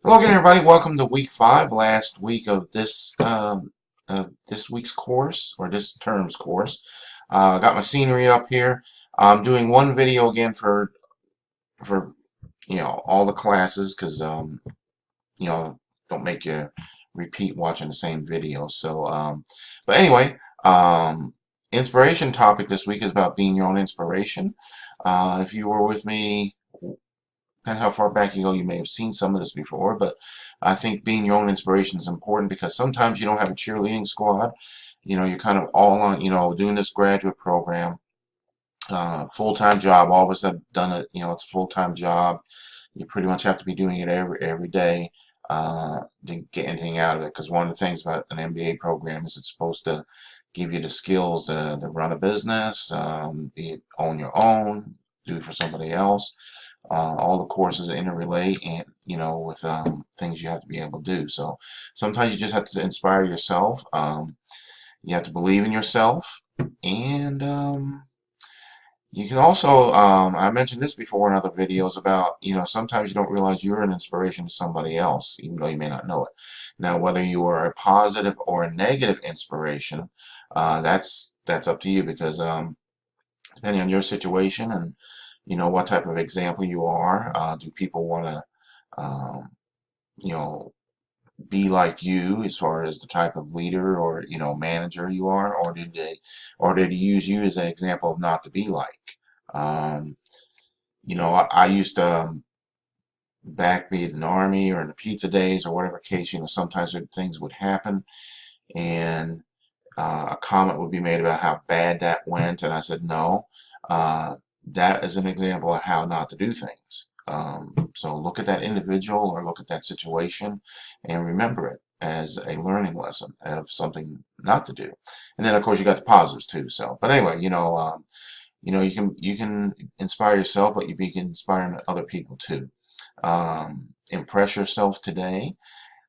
Hello again, everybody. Welcome to week 5, last week of this week's course, or this term's course. Got my scenery up here. I'm doing one video again for all the classes because you know don't make you repeat watching the same video. But anyway, inspiration topic this week is about being your own inspiration. If you were with me, depending how far back you go, you may have seen some of this before, but I think being your own inspiration is important because sometimes you don't have a cheerleading squad. You're kind of all on, doing this graduate program, full-time job. All of us have done it, it's a full-time job. You pretty much have to be doing it every day to get anything out of it, because one of the things about an MBA program is it's supposed to give you the skills to run a business, be it on your own, do it for somebody else. All the courses interrelate, and with things you have to be able to do. So sometimes you just have to inspire yourself. You have to believe in yourself, and you can also, I mentioned this before in other videos about, sometimes you don't realize you're an inspiration to somebody else, even though you may not know it. Now, whether you are a positive or a negative inspiration, that's up to you, because depending on your situation and what type of example you are, do people want to you know be like you as far as the type of leader or manager you are, or did they use you as an example of not to be like? um, I used to, back be it in the army or in the pizza days or whatever case, sometimes things would happen, and a comment would be made about how bad that went, and I said no. That is an example of how not to do things. So look at that individual or look at that situation and remember it as a learning lesson of something not to do. And then of course you got the positives too. So, but anyway, you can inspire yourself, but you can inspire other people too. Impress yourself today.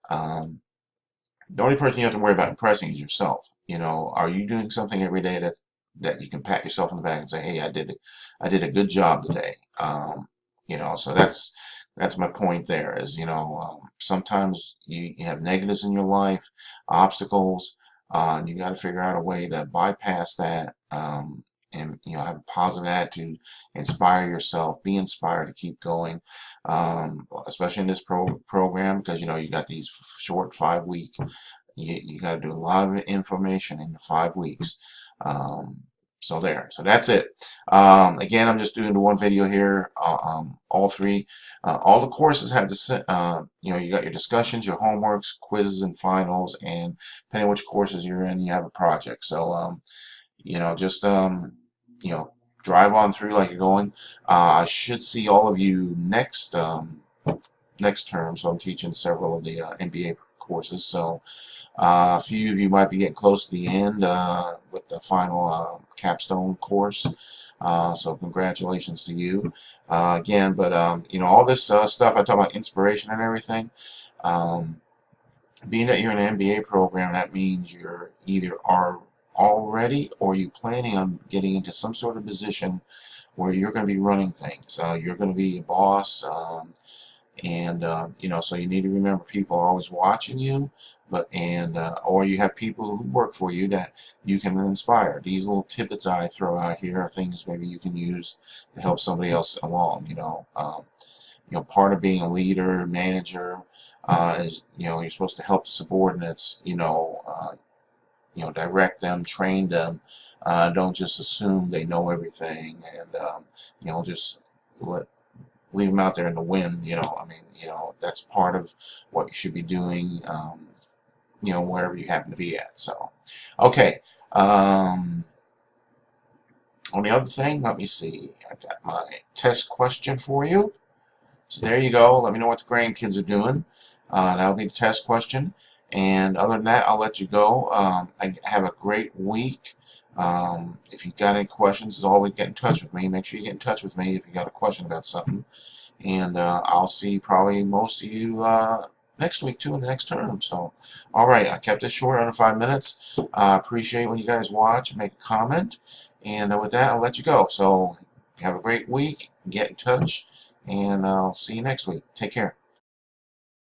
Um, the only person you have to worry about impressing is yourself. Are you doing something every day that you can pat yourself on the back and say, "Hey, I did a good job today." So that's my point there. Is sometimes you have negatives in your life, obstacles, and you got to figure out a way to bypass that. And have a positive attitude, inspire yourself, be inspired to keep going, especially in this program, because you got these short 5 week. You got to do a lot of information in the 5 weeks. So there. So that's it. Again, I'm just doing the one video here. All three. All the courses have you got your discussions, your homeworks, quizzes, and finals, and depending on which courses you're in, you have a project. So just drive on through like you're going. I should see all of you next term. So I'm teaching several of the MBA courses. So a few of you might be getting close to the end with the final capstone course. So congratulations to you again. But all this stuff I talk about, inspiration and everything. Being that you're in an MBA program, that means you're either are already or you planning on getting into some sort of position where you're going to be running things. You're going to be a boss. So you need to remember people are always watching you, or you have people who work for you that you can inspire. These little tidbits I throw out here are things maybe you can use to help somebody else along. Part of being a leader, manager, is you're supposed to help the subordinates. Direct them, train them. Don't just assume they know everything, and just leave them out there in the wind. That's part of what you should be doing, wherever you happen to be at. So, okay. Only other thing, let me see. I got my test question for you. So there you go. Let me know what the grandkids are doing. That'll be the test question. And other than that, I'll let you go. I have a great week. If you've got any questions, as always, get in touch with me. Make sure you get in touch with me if you got a question about something. And I'll see probably most of you next week, too, in the next term. So, all right, I kept this short, under 5 minutes. Appreciate when you guys watch, make a comment. And with that, I'll let you go. So, have a great week. Get in touch. And I'll see you next week. Take care.